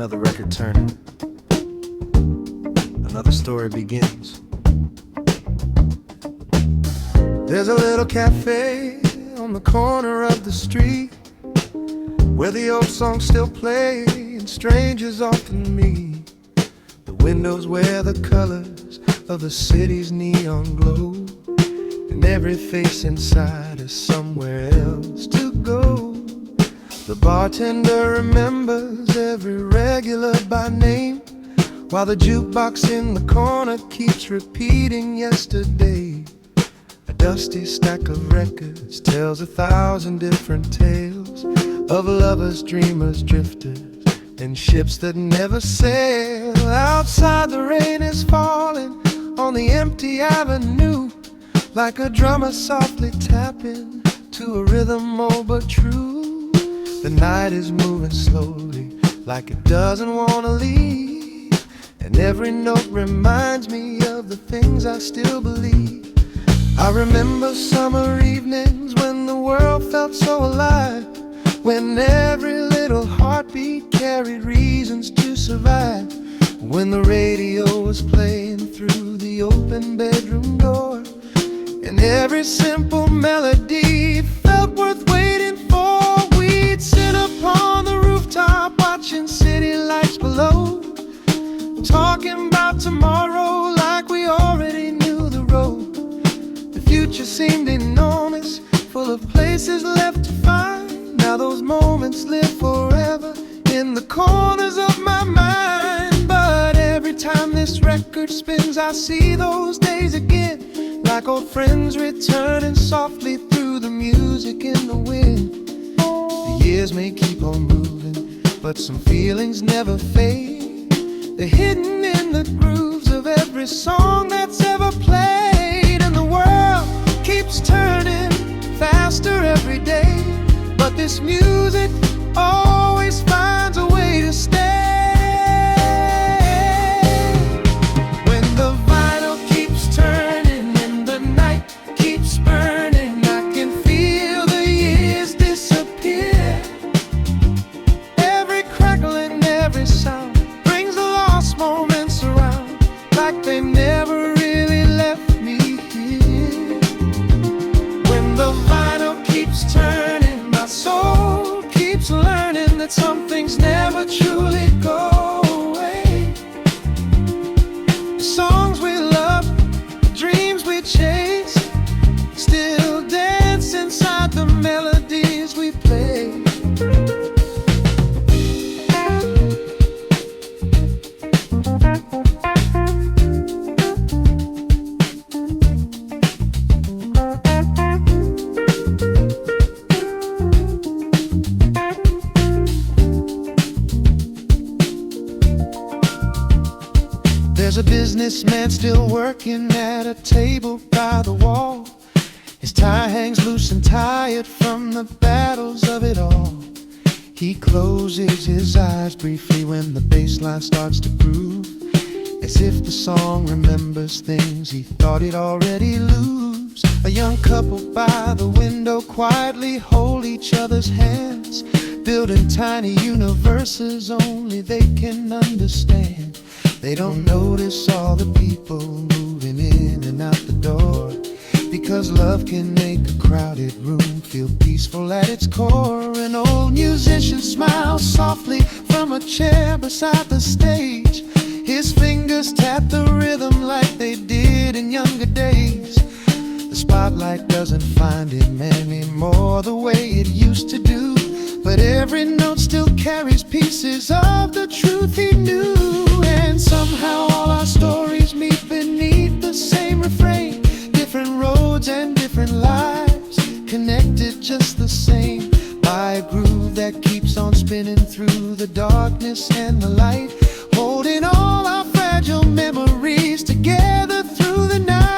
another record turning, another story begins. There's a little cafe on the corner of the street where the old songs still play and strangers often meet. The windows where the colors of the city's neon glow, and every face inside is somewhere else to go. The bartender remembers every regular by name, while the jukebox in the corner keeps repeating yesterday. A dusty stack of records tells 1,000 different tales of lovers, dreamers, drifters, and ships that never sail. Outside the rain is falling on the empty avenue, like a drummer softly tapping to a rhythm old but true. The night is moving slowly, like it doesn't want to leave, and every note reminds me of the things I still believe. I remember summer evenings when the world felt so alive, when every little heartbeat carried reasons to survive, when the radio was playing through the open bedroom door, and every simple melody felt worth waiting for. We'd sit upon the rooftop watching city lights below, talking about tomorrow like we already knew the road. The future seemed enormous, full of places left to find. Now those moments live forever in the corners of my mind. But every time this record spins, I see those days again, like old friends returning softly through the music in the wind. The years may keep on moving, but some feelings never fade. They're hidden in the grooves of every song that's ever played. And the world keeps turning faster every day, but this music always finds a way to stay. When the vinyl keeps turning and the night keeps burning, I can feel the years disappear. Every crackle and every sound brings the lost moments around, like they never really left me here. When the vinyl keeps turning, my soul keeps learning that some things never truly go away. The songs we love, the dreams we chase, still dance inside the melodies we play. There's a businessman still working at a table by the wall. His tie hangs loose and tired from the battles of it all. He closes his eyes briefly when the bass line starts to groove, as if the song remembers things he thought he'd already lose. A young couple by the window quietly hold each other's hands, building tiny universes only they can understand. They don't notice all the people moving in and out the door, because love can make a crowded room feel peaceful at its core. An old musician smiles softly from a chair beside the stage. His fingers tap the rhythm like they did in younger days. The spotlight doesn't find him anymore the way it used to do, but every note still carries pieces of the truth he knew. And somehow all our stories meet beneath the same refrain. Different roads and different lives, connected just the same by a groove that keeps on spinning through the darkness and the light, holding all our fragile memories together through the night.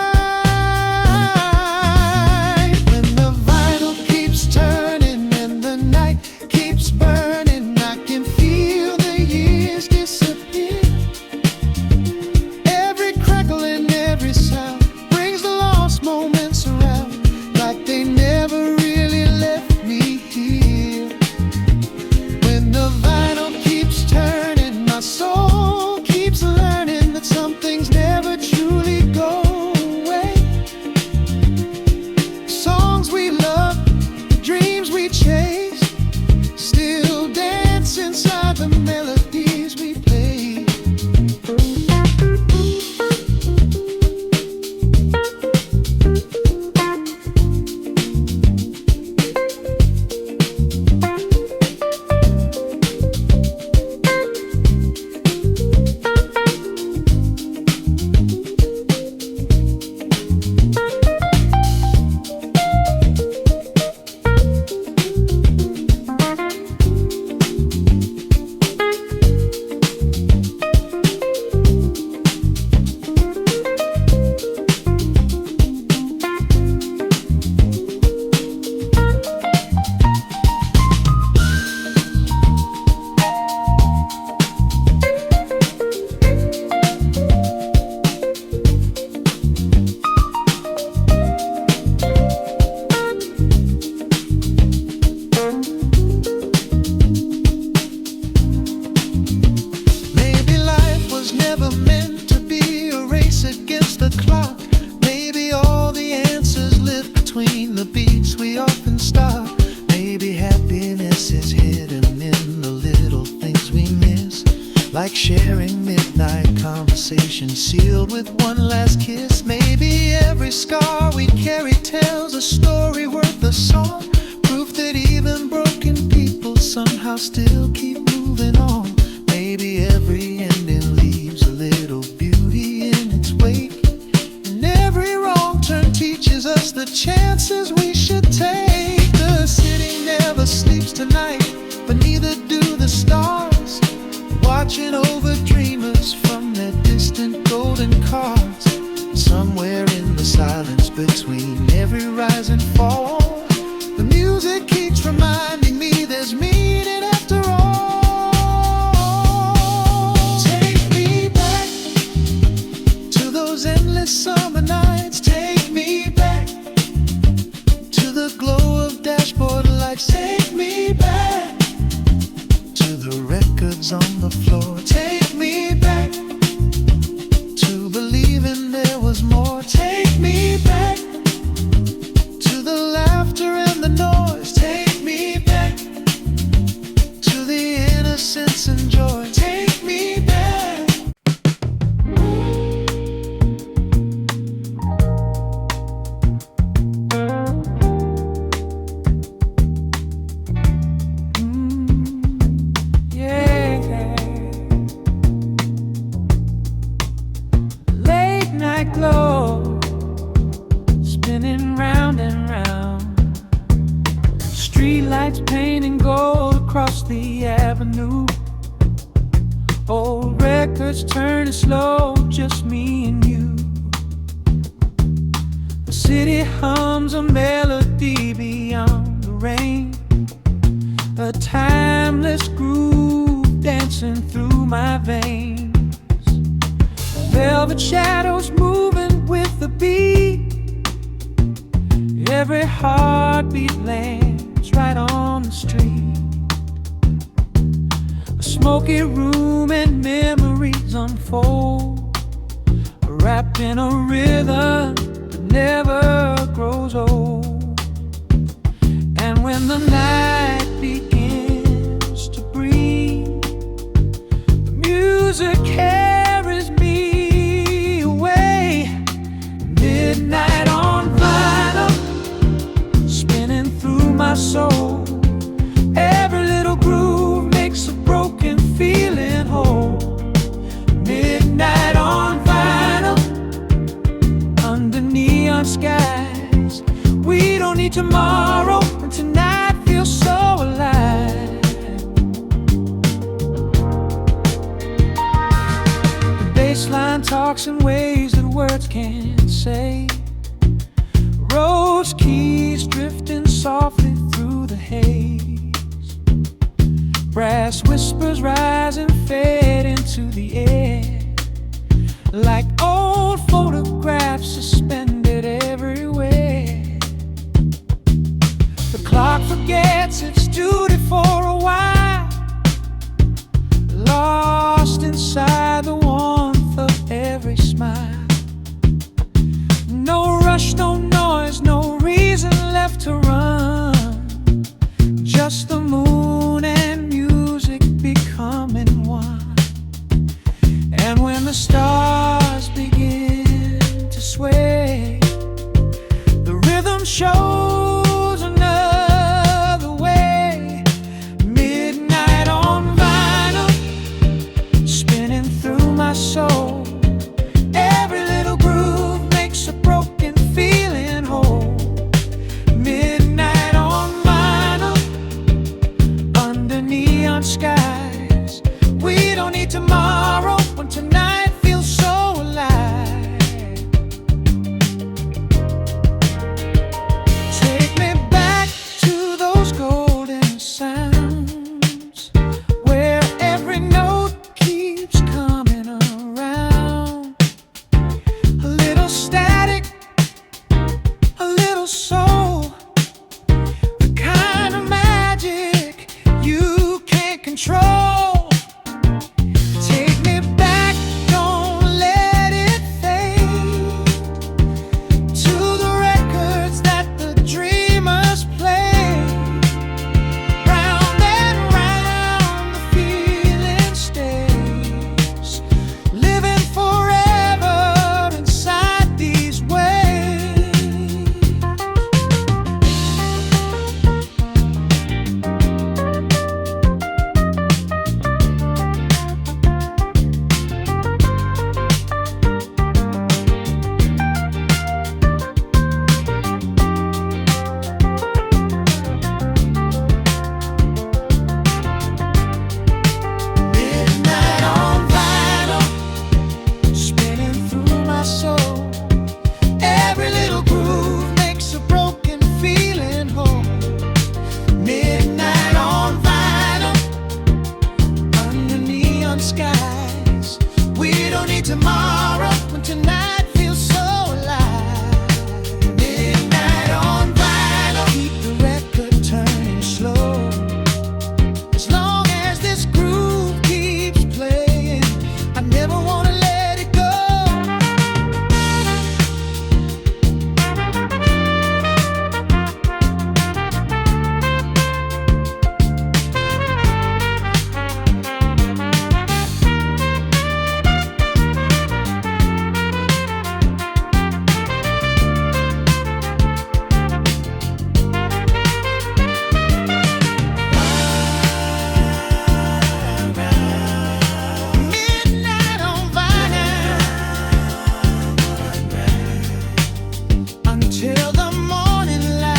When the vinyl keeps turning and the night keeps burning, I can feel the years disappear. Every crackle and every sound brings the lost moments around, like they never really left me here. When the vinyl keeps turning, never meant to be a race against the clock. Maybe all the answers live between the beats we often stop. Maybe happiness is hidden in the little things we miss, like sharing midnight conversations sealed with one last kiss. Maybe every scar we carry tells a story worth a song, proof that even broken people somehow still keep moving on. Maybe every ending leaves a little beauty in its wake, and every wrong turn teaches us the chances we should take. The city never sleeps tonight, but neither do the stars, watching over dreamers from their distant golden cars. Somewhere in the silence between every rise and fall, the music keeps reminding me there's meaning after all. Take me back to those endless summer nights. Take me back to the glow of dashboard lights. Take me back to the records on the floor. Take me back to believing there was more. Take me back to the laughter and the noise. Take me back to the innocence and joy. Take me back. Glow, spinning round and round, streetlights painting gold across the avenue, old records turning slow, just me and you. The city hums a melody beyond the rain, a timeless groove dancing through my veins. Velvet shadows moving with the beat, every heartbeat lands right on the street. A smoky room and memories unfold, wrapped in a rhythm that never grows old. And when the night begins to breathe, the music carries me away. Midnight on vinyl, spinning through my soul. Every little groove makes a broken feeling whole. Midnight on vinyl, under neon skies. We don't need tomorrow, and tonight feels so alive. The bassline talks in ways that words can't say. Rose keys drifting softly through the haze. Brass whispers rise and fade into the air, like old photographs suspended everywhere. The clock forgets its duty for a while, lost inside the warmth of every smile. No rush, no noise, no reason left to run, just the moon and music becoming one. And when the stars begin to sway, the rhythm shows another way. Midnight on vinyl, spinning through my soul. Every little groove makes a broken feeling whole. Midnight on vinyl, under neon skies. We don't need tomorrow when tonight feels so alive. tomorrow when tonight feels so alive. Midnight on vinyl, keep the record turning slow. As long as this groove keeps playing, I never wanna let it go. Midnight on vinyl until the morning light.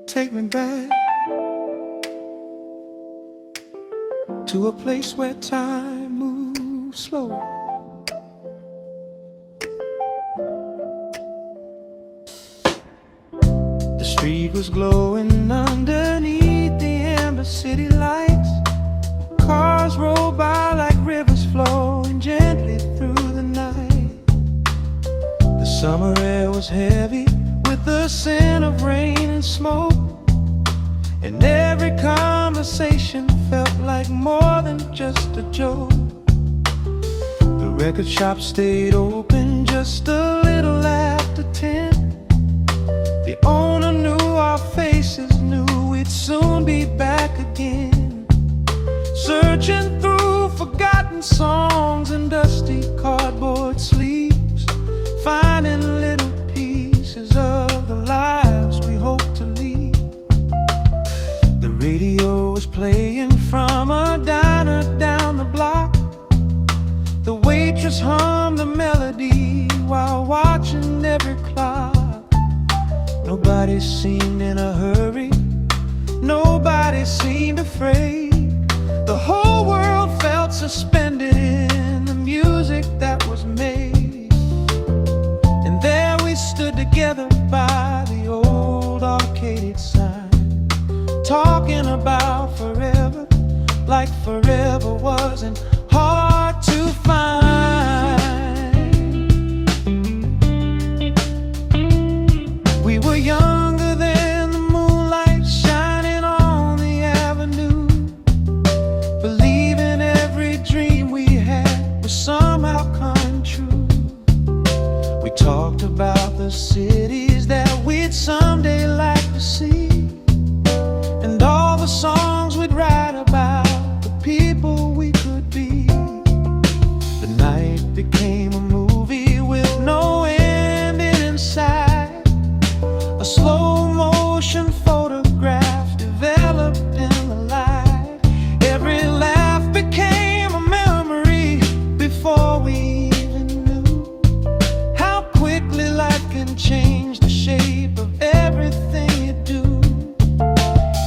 Take me back to a place where time moves slow. The street was glowing underneath the amber city lights. Cars rolled by like rivers flowing gently through the night. The summer air was heavy with the scent of rain and smoke, and every conversation felt like more than just a joke. The record shop stayed open just a little after 10. The owner knew our faces, knew we'd soon be back again, searching through forgotten songs and dusty cardboard sleeves, finding little pieces of the lives we hope to leave. The radio was playing from a diner down the block. The waitress hummed the melody while watching every clock. Nobody seemed in a hurry, nobody seemed afraid. The whole world felt suspended in the music that was made. And there we stood together by the old arcade sign, talking about forever, like forever wasn't hard to find. We were younger than the moonlight shining on the avenue, believing every dream we had was somehow coming true. We talked about the cities that we'd someday like to see, and all the songs we'd write about the people we could be. The night became a movie with no ending inside. A slow motion photograph developed in the light. Every laugh became a memory before we even knew how quickly life can change the shape of everything you do.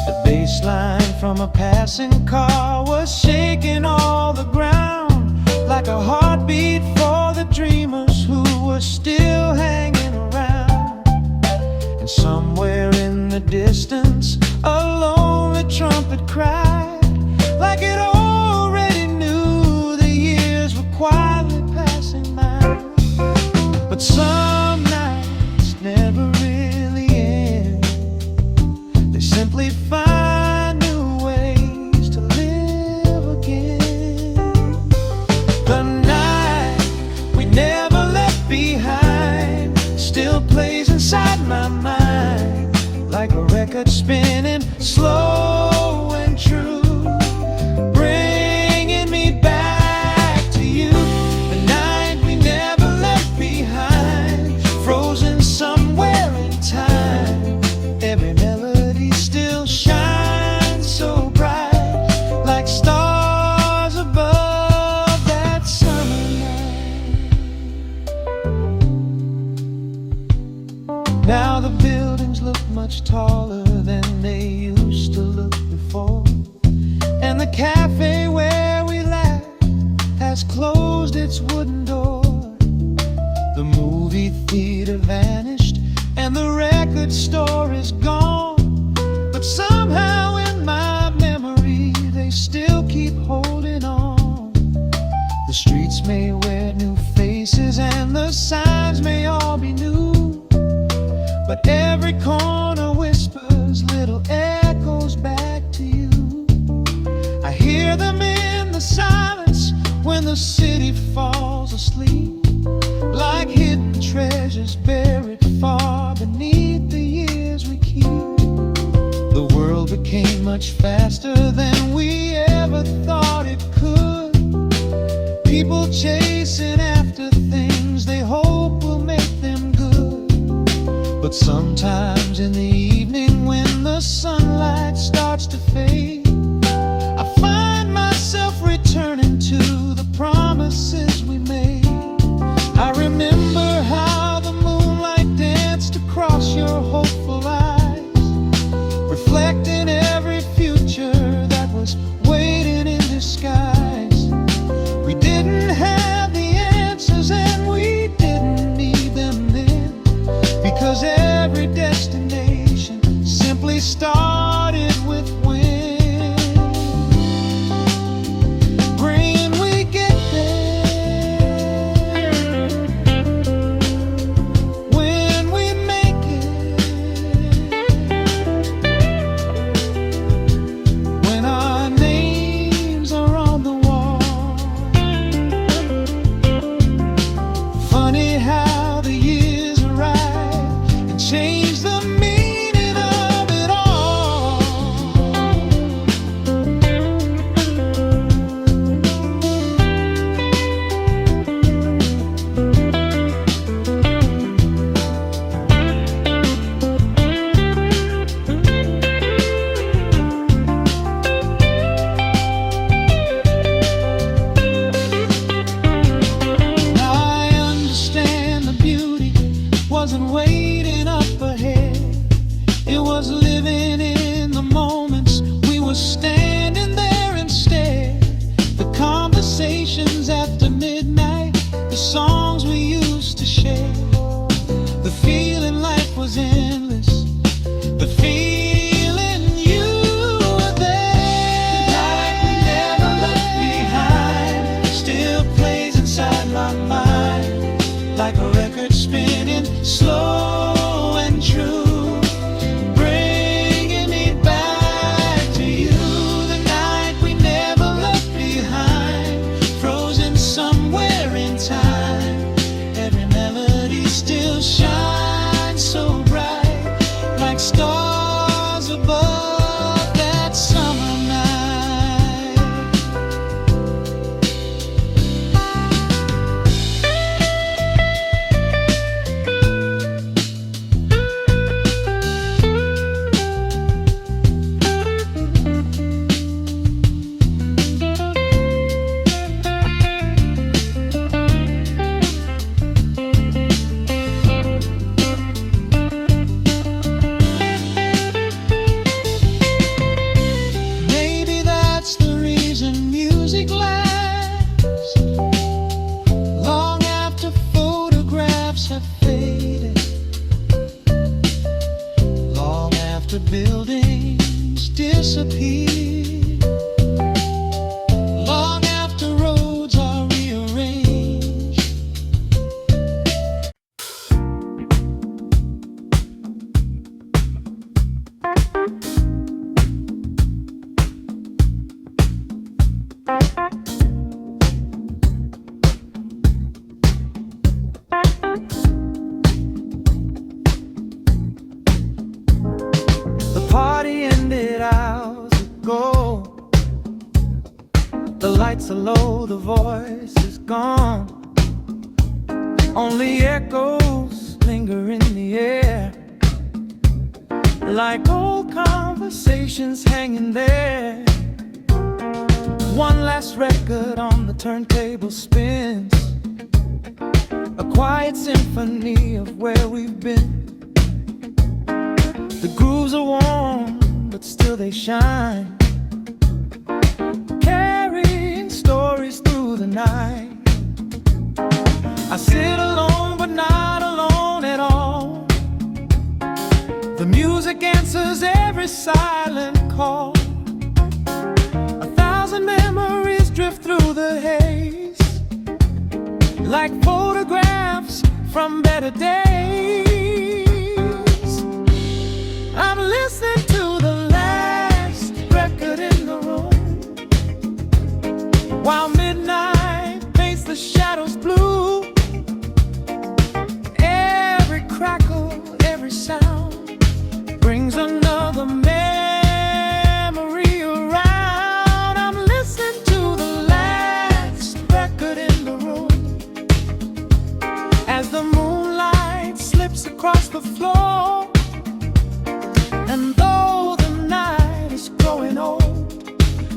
The bass line from a passing car was shaking all the ground, like a heartbeat for the dreamers who were still hanging around. And somewhere in the distance, a lonely trumpet cried, like it already knew the years were quietly passing by. But some nights never really end. They simply find new ways to live again. The night we never left behind still plays inside my mind, like record spinning slow and true, bringing me back to you. The night we never left behind, frozen somewhere in time. Every melody still shines so bright, like stars above that summer night. Now the buildings look much taller than they used to look before, and the cafe where we laughed has closed its wooden door. The movie theater vanished and the record store is gone, but somehow in my memory they still keep holding on. The streets may wear new faces and the signs may all be new, but every corner whispers little echoes back to you. I hear them in the silence when the city falls asleep, like hidden treasures buried far beneath the years we keep. The world became much faster than we ever thought it could. People chasing after things they hope will make them good. But sometimes in the evening when the sunlight starts to fade, I find myself returning to the promises we made. I remember how the moonlight danced across your hopeful eyes, reflecting every future that was waiting in disguise. We didn't have the answers and we didn't need them then, because every destination simply started with when. When we get there, when we make it, when our names are on the wall. Funny how the years arrive and change the meaning of it all. Now I understand the beauty wasn't waiting up ahead. It was living in the moments we were standing there instead. The conversations after midnight, the songs we used to share, the feeling life was endless, the feeling you were there. The night we never left behind still plays inside my mind, like a record spinning slow and true, bringing me back to you. The night we never left behind, frozen somewhere in time. Every melody still shines so bright, like stars above that summer night. Maybe that's the reason music lasts long after photographs have faded, long after buildings disappear, long after roads are rearranged. The lights are low, the voice is gone. Only echoes linger in the air, like old conversations hanging there. One last record on the turntable spins, a quiet symphony of where we've been. The grooves are warm, but still they shine, carrying stories through the night. I sit alone, but not alone at all. The music answers every silent call. A thousand memories drift through the haze, like photographs from better days. I'm listening to the last record in the room, while midnight paints the shadows blue. Every crackle, every sound brings another memory around. I'm listening to the last record in the room, as the moonlight slips across the floor. And though the night is growing old,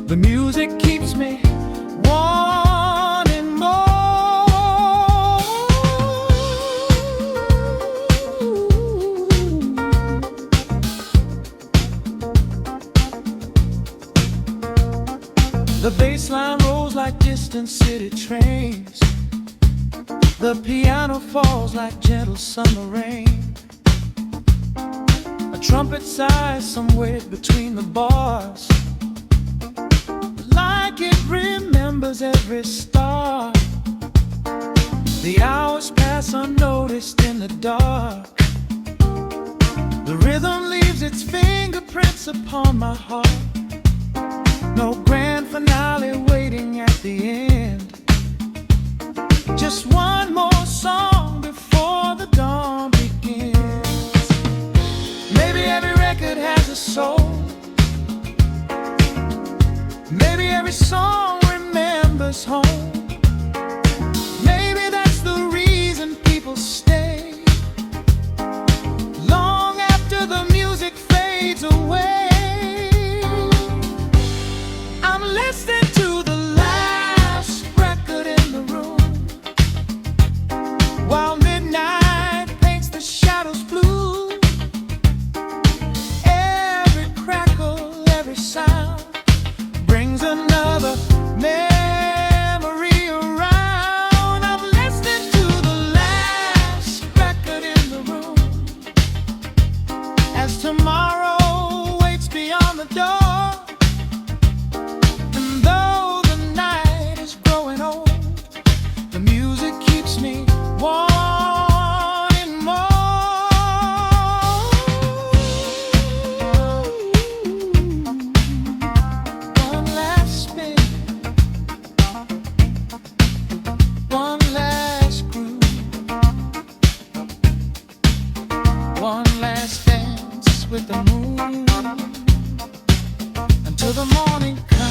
the music keeps me wanting more. The bassline rolls like distant city trains. The piano falls like gentle summer rain. A trumpet sighs somewhere between the bars, like it remembers every star. The hours pass unnoticed in the dark. The rhythm leaves its fingerprints upon my heart. No grand finale waiting at the end, just one more song before the dawn begins. Maybe every record has a soul, maybe every song remembers home. Maybe that's the reason people stay, long after the music fades away. I'm listening to the last record in the room, while midnight paints the shadows blue. Every crackle, every sound brings another memory around. I'm listening to the last record in the room, as tomorrow waits beyond the door. And though the night is growing old, the music keeps me wanting more. One last spin, one last groove, one last dance with the moon, until the morning comes.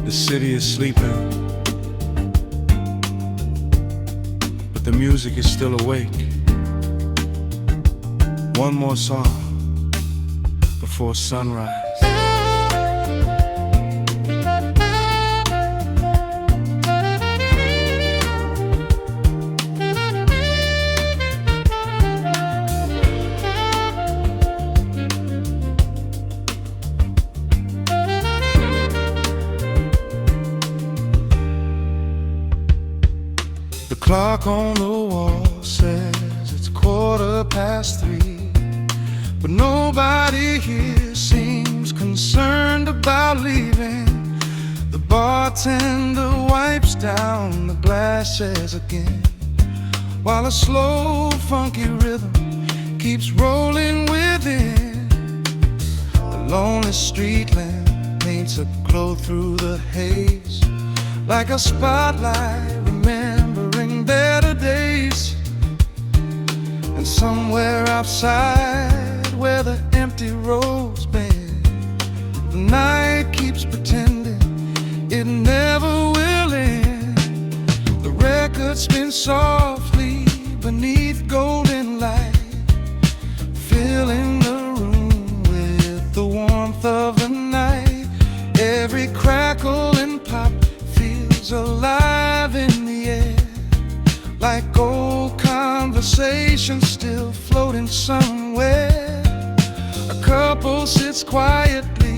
The city is sleeping, but the music is still awake. One more song before sunrise. clock on the wall says it's 3:15, but nobody here seems concerned about leaving. The bartender wipes down the glasses again, while a slow, funky rhythm keeps rolling within. The lonely street lamp paints a glow through the haze, like a spotlight remembering better days. And somewhere outside, where the empty roads bend, the night keeps pretending it never will end. The record spins softly beneath golden light, filling the room with the warmth of the night. Every crackle and pop feels alive in the air, like old conversations still floating somewhere. A couple sits quietly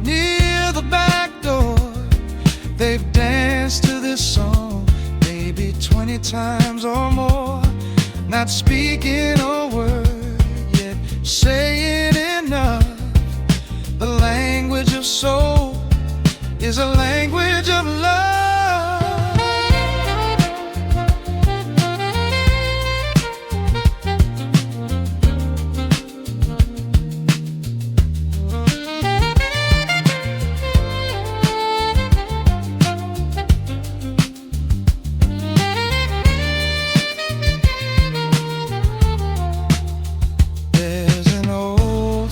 near the back door. They've danced to this song maybe 20 times or more, not speaking a word, yet saying enough. The language of soul is a language of love.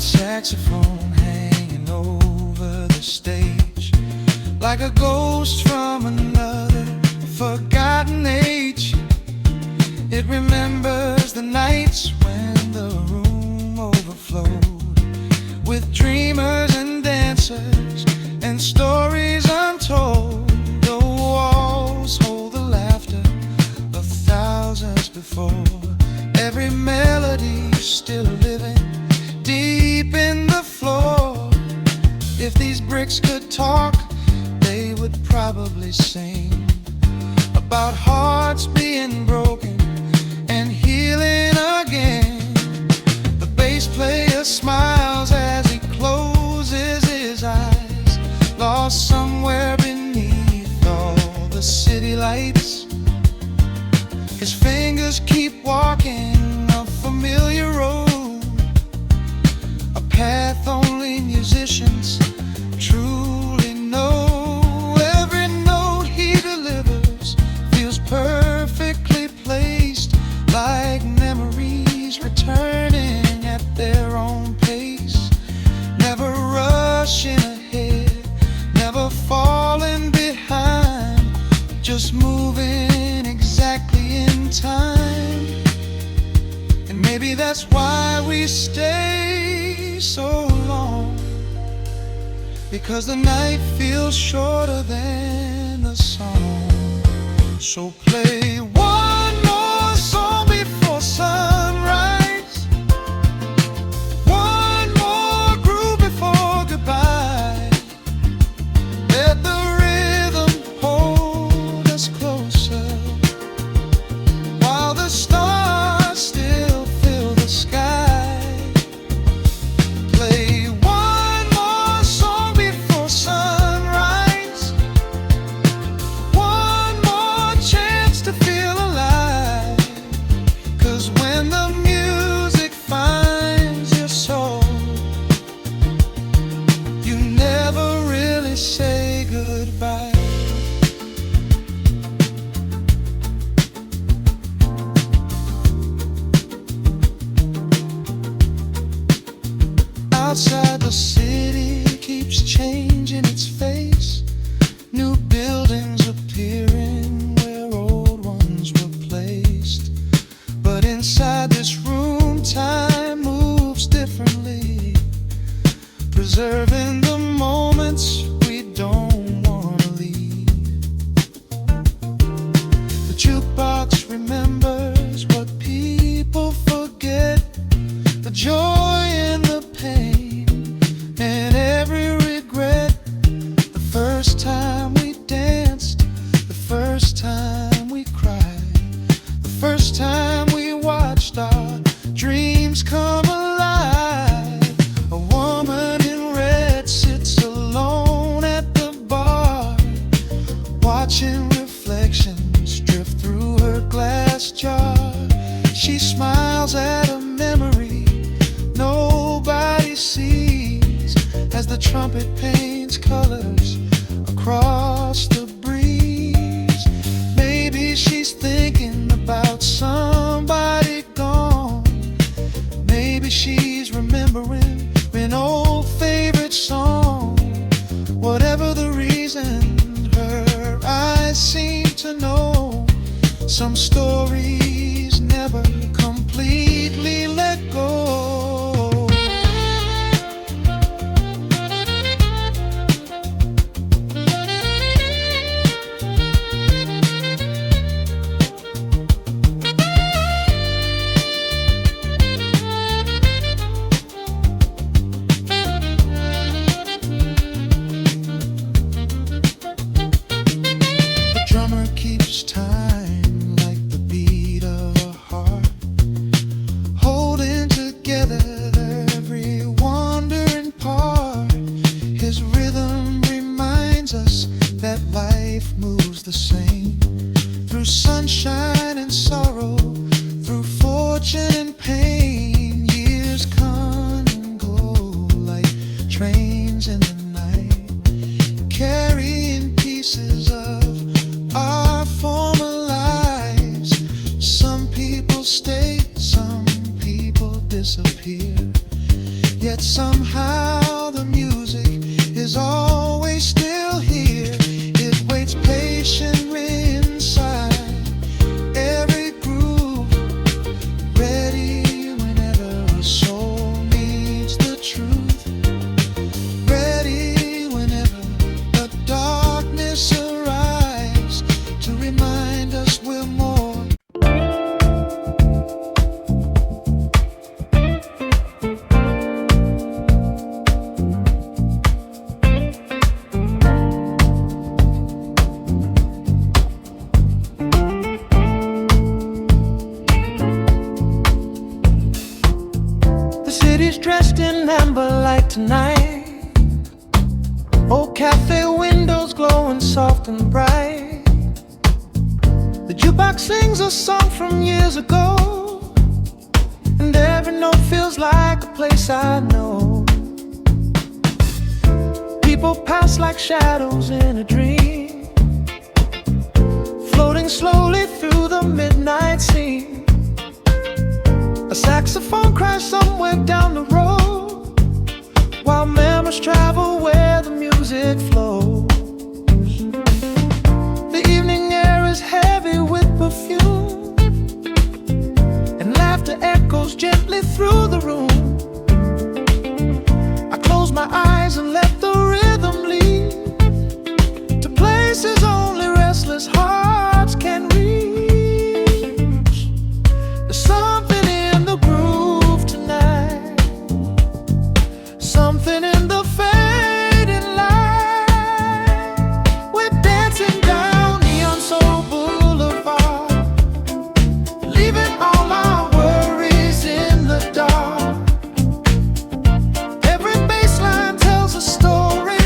Saxophone hanging over the stage, like a ghost from another forgotten age. It remembers the nights when the room overflowed with dreamers and dancers and stories untold. The walls hold the laughter of thousands before. Every melody still living deep in the floor. If these bricks could talk, they would probably sing about hearts being broken and healing again. The bass player smiles as he closes his eyes, lost somewhere beneath all the city lights. His fingers keep walking a familiar road, a path only musicians truly know. Every note he delivers feels perfectly placed, like memories returning at their own pace, never rushing ahead, never falling behind, just moving exactly in time. And maybe that's why we stay so long, because the night feels shorter than the song. So play one more song before sunrise, one more groove before goodbye. Let the rhythm hold us closer, while the stars still fill the sky. Play one more song before sunrise, one more chance to feel alive. 'Cause when the music finds your soul, you never really say goodbye. Outside, the city keeps changing its face, new buildings appearing where old ones were placed. But inside this room, time moves differently, preserving the moments we don't want to leave. The jukebox remembers what people forget, the joy and the pain and every regret. The first time we danced, the first time we cried, change colors across the breeze. Maybe she's thinking about somebody gone. Maybe she's remembering an old favorite song. Whatever the reason, her eyes seem to know some stories never completely let go. The drummer keeps time like the beat of a heart, holding together every wandering part. His rhythm reminds us that life moves the same, through sunshine and sorrow, through fortune and pain. Years come and go like trains in the night, carrying pieces of our former lives. Some people stay, some people disappear, yet somehow the music is always still here. It waits patiently inside every groove, ready whenever a soul needs the truth, ready whenever the darkness arrives to remind us we're more. The city's dressed in amber light tonight. Old cafe windows glowing soft and bright. The jukebox sings a song from years ago, and every note feels like a place I know. People pass like shadows in a dream, floating slowly through the midnight scene. A saxophone cries somewhere down the road, while memories travel where the music flows. The evening air is heavy with perfume, and laughter echoes gently through the room. I close my eyes and let the rhythm lead to places only restless hearts can reach. There's something in the groove tonight, something in the fading light. We're dancing down Neon Soul Boulevard, leaving all our worries in the dark. Every bassline tells a story,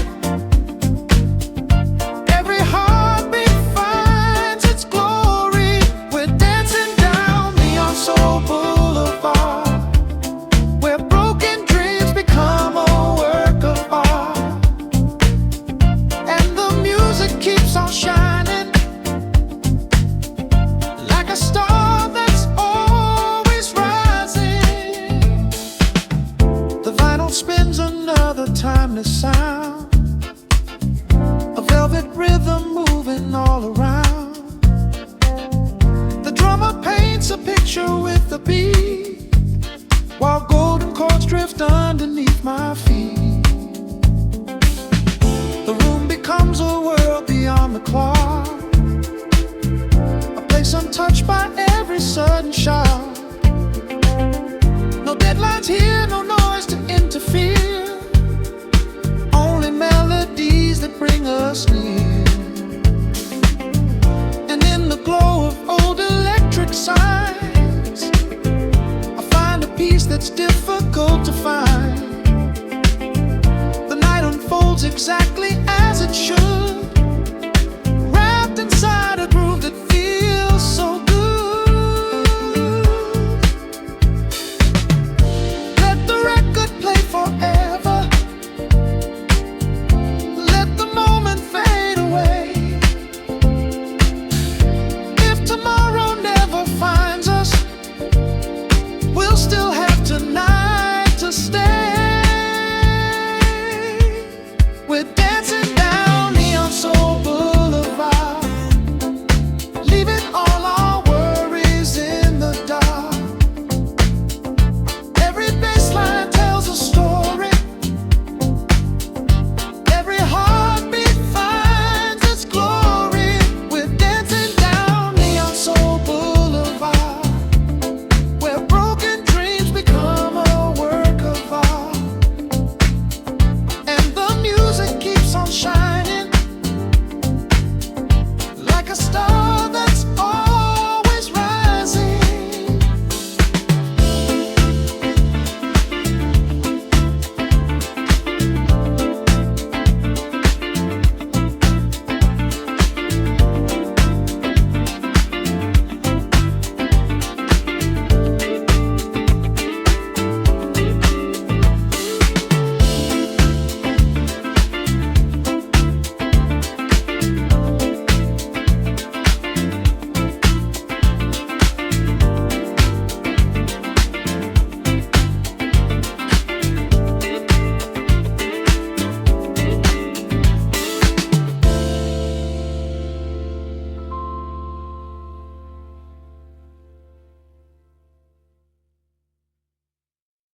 every heartbeat finds its glory. We're dancing down Neon Soul Boulevard, where broken dreams become a work of art, and the music keeps on shining like a star that's always rising. The vinyl spins another timeless sound, a velvet rhythm moving all around. The drummer paints a picture with the beat, while golden chords drift underneath my feet. The room becomes a world beyond the clock, a place untouched by every sudden shock. No deadlines here,